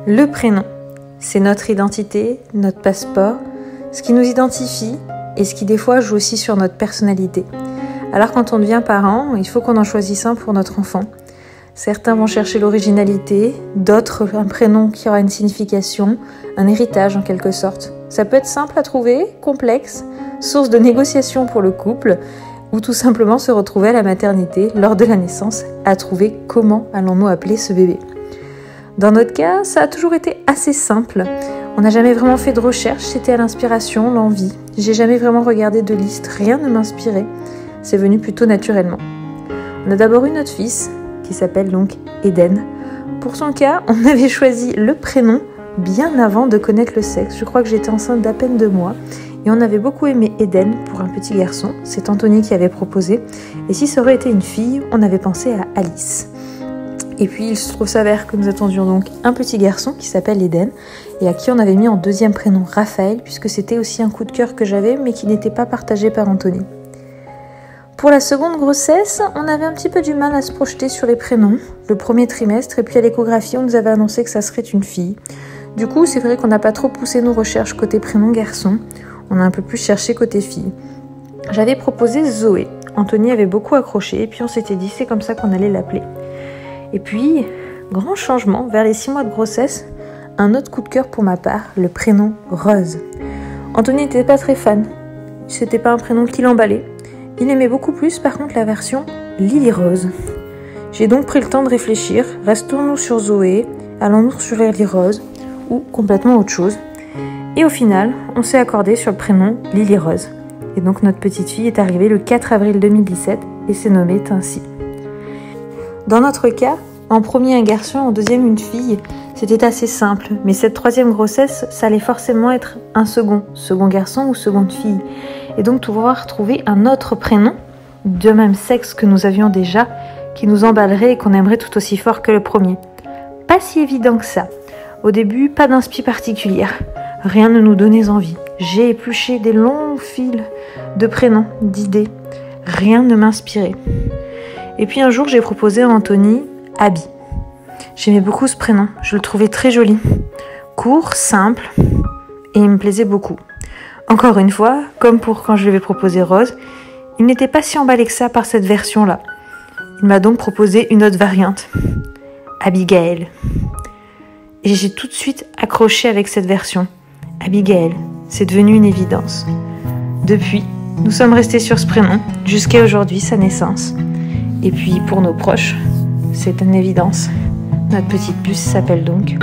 Le prénom, c'est notre identité, notre passeport, ce qui nous identifie et ce qui des fois joue aussi sur notre personnalité. Alors quand on devient parent, il faut qu'on en choisisse un pour notre enfant. Certains vont chercher l'originalité, d'autres un prénom qui aura une signification, un héritage en quelque sorte. Ça peut être simple à trouver, complexe, source de négociation pour le couple, ou tout simplement se retrouver à la maternité, lors de la naissance, à trouver comment allons-nous appeler ce bébé. Dans notre cas, ça a toujours été assez simple. On n'a jamais vraiment fait de recherche, c'était à l'inspiration, l'envie. J'ai jamais vraiment regardé de liste, rien ne m'inspirait. C'est venu plutôt naturellement. On a d'abord eu notre fils, qui s'appelle donc Eden. Pour son cas, on avait choisi le prénom bien avant de connaître le sexe. Je crois que j'étais enceinte d'à peine 2 mois. Et on avait beaucoup aimé Eden pour un petit garçon. C'est Anthony qui avait proposé. Et si ça aurait été une fille, on avait pensé à Alice. Et puis il s'avère que nous attendions donc un petit garçon qui s'appelle Eden et à qui on avait mis en deuxième prénom Raphaël puisque c'était aussi un coup de cœur que j'avais mais qui n'était pas partagé par Anthony. Pour la seconde grossesse, on avait un petit peu du mal à se projeter sur les prénoms, le premier trimestre, et puis à l'échographie on nous avait annoncé que ça serait une fille. Du coup c'est vrai qu'on n'a pas trop poussé nos recherches côté prénom garçon, on a un peu plus cherché côté fille. J'avais proposé Zoé, Anthony avait beaucoup accroché et puis on s'était dit c'est comme ça qu'on allait l'appeler. Et puis, grand changement, vers les 6 mois de grossesse, un autre coup de cœur pour ma part, le prénom Rose. Anthony n'était pas très fan, c'était pas un prénom qui l'emballait. Il aimait beaucoup plus par contre la version Lily Rose. J'ai donc pris le temps de réfléchir, restons-nous sur Zoé, allons-nous sur Lily Rose, ou complètement autre chose. Et au final, on s'est accordé sur le prénom Lily Rose. Et donc notre petite fille est arrivée le 4 avril 2017 et s'est nommée ainsi. Dans notre cas, en premier un garçon, en deuxième une fille, c'était assez simple. Mais cette troisième grossesse, ça allait forcément être un second garçon ou seconde fille. Et donc pouvoir trouver un autre prénom, de même sexe que nous avions déjà, qui nous emballerait et qu'on aimerait tout aussi fort que le premier. Pas si évident que ça. Au début, pas d'inspi particulière. Rien ne nous donnait envie. J'ai épluché des longs fils de prénoms, d'idées. Rien ne m'inspirait. Et puis un jour, j'ai proposé à Anthony Abby. J'aimais beaucoup ce prénom, je le trouvais très joli. Court, simple, et il me plaisait beaucoup. Encore une fois, comme pour quand je lui avais proposé Rose, il n'était pas si emballé que ça par cette version-là. Il m'a donc proposé une autre variante, Abigail. Et j'ai tout de suite accroché avec cette version. Abigail, c'est devenu une évidence. Depuis, nous sommes restés sur ce prénom, jusqu'à aujourd'hui, sa naissance. Et puis pour nos proches, c'est une évidence. Notre petite puce s'appelle donc